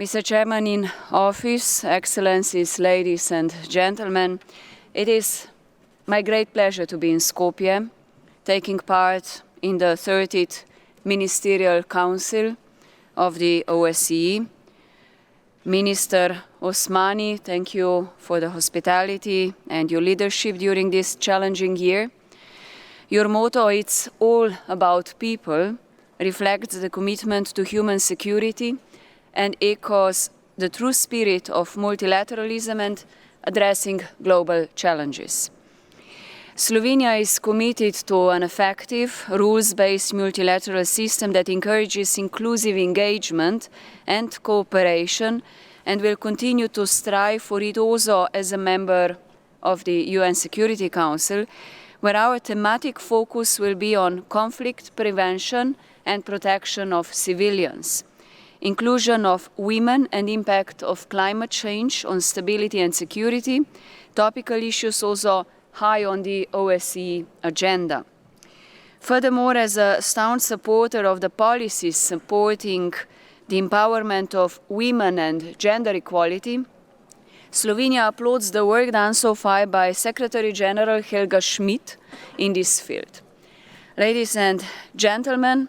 Mr. Chairman in Office, Excellencies, ladies and gentlemen, it is my great pleasure to be in Skopje, taking part in the 30th Ministerial Council of the OSCE. Minister Osmani, thank you for the hospitality and your leadership during this challenging year. Your motto, "It's all about people," reflects the commitment to human security and echoes the true spirit of multilateralism and addressing global challenges. Slovenia is committed to an effective, rules-based multilateral system that encourages inclusive engagement and cooperation, and will continue to strive for it also as a member of the UN Security Council, where our thematic focus will be on conflict prevention and protection of civilians, inclusion of women and impact of climate change on stability and security, topical issues also high on the OSCE agenda. Furthermore, as a staunch supporter of the policies supporting the empowerment of women and gender equality, Slovenia applauds the work done so far by Secretary General Helga Schmidt in this field. Ladies and gentlemen,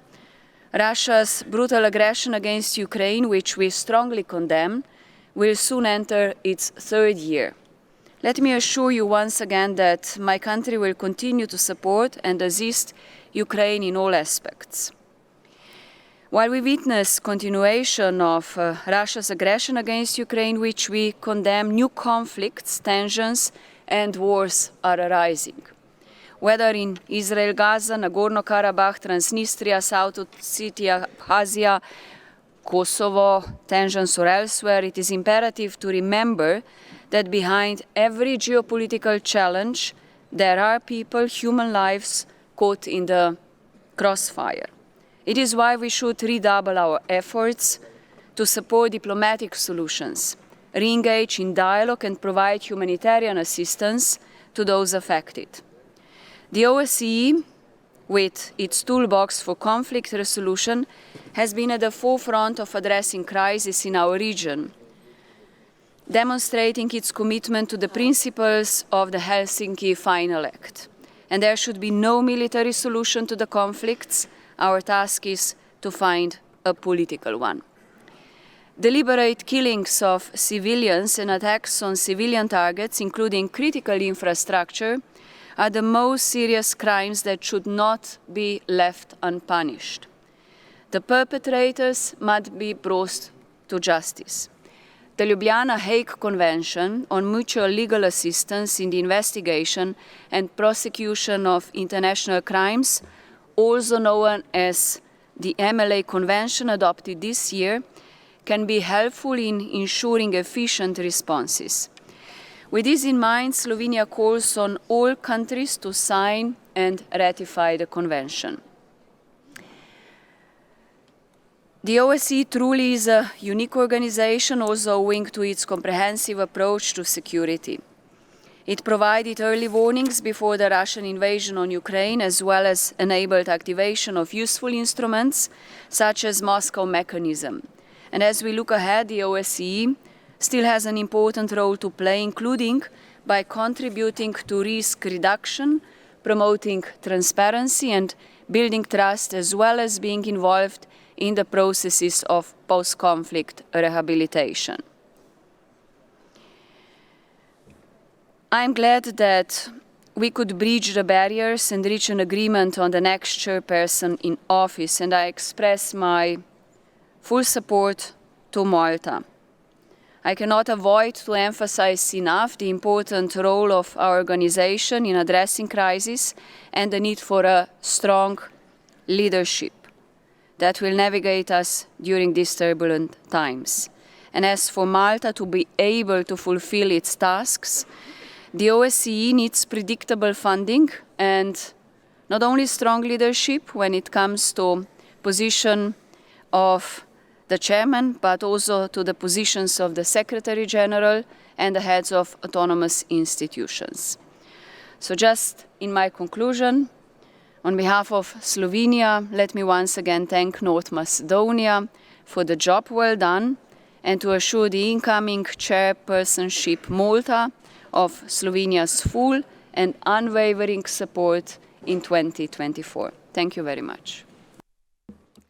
Russia's brutal aggression against Ukraine, which we strongly condemn, will soon enter its third year. Let me assure you once again that my country will continue to support and assist Ukraine in all aspects. While we witness continuation of Russia's aggression against Ukraine, which we condemn, new conflicts, tensions and wars are arising. Whether in Israel, Gaza, Nagorno-Karabakh, Transnistria, South Ossetia, Abkhazia, Kosovo, tensions or elsewhere, it is imperative to remember that behind every geopolitical challenge, there are people, human lives, caught in the crossfire. It is why we should redouble our efforts to support diplomatic solutions, re-engage in dialogue and provide humanitarian assistance to those affected. The OSCE, with its toolbox for conflict resolution, has been at the forefront of addressing crises in our region, demonstrating its commitment to the principles of the Helsinki Final Act. And there should be no military solution to the conflicts. Our task is to find a political one. Deliberate killings of civilians and attacks on civilian targets, including critical infrastructure, are the most serious crimes that should not be left unpunished. The perpetrators must be brought to justice. The Ljubljana Hague Convention on Mutual Legal Assistance in the Investigation and Prosecution of International Crimes, also known as the MLA Convention adopted this year, can be helpful in ensuring efficient responses. With this in mind, Slovenia calls on all countries to sign and ratify the Convention. The OSCE truly is a unique organization, also owing to its comprehensive approach to security. It provided early warnings before the Russian invasion on Ukraine, as well as enabled activation of useful instruments, such as Moscow mechanism. And as we look ahead, the OSCE still has an important role to play, including by contributing to risk reduction, promoting transparency and building trust, as well as being involved in the processes of post-conflict rehabilitation. I am glad that we could bridge the barriers and reach an agreement on the next chairperson in office, and I express my full support to Malta. I cannot avoid to emphasize enough the important role of our organization in addressing crises and the need for a strong leadership that will navigate us during these turbulent times. And as for Malta to be able to fulfill its tasks, the OSCE needs predictable funding and not only strong leadership when it comes to position of the chairman, but also to the positions of the Secretary General and the heads of autonomous institutions. So just in my conclusion, on behalf of Slovenia, let me once again thank North Macedonia for the job well done and to assure the incoming chairpersonship Malta of Slovenia's full and unwavering support in 2024. Thank you very much.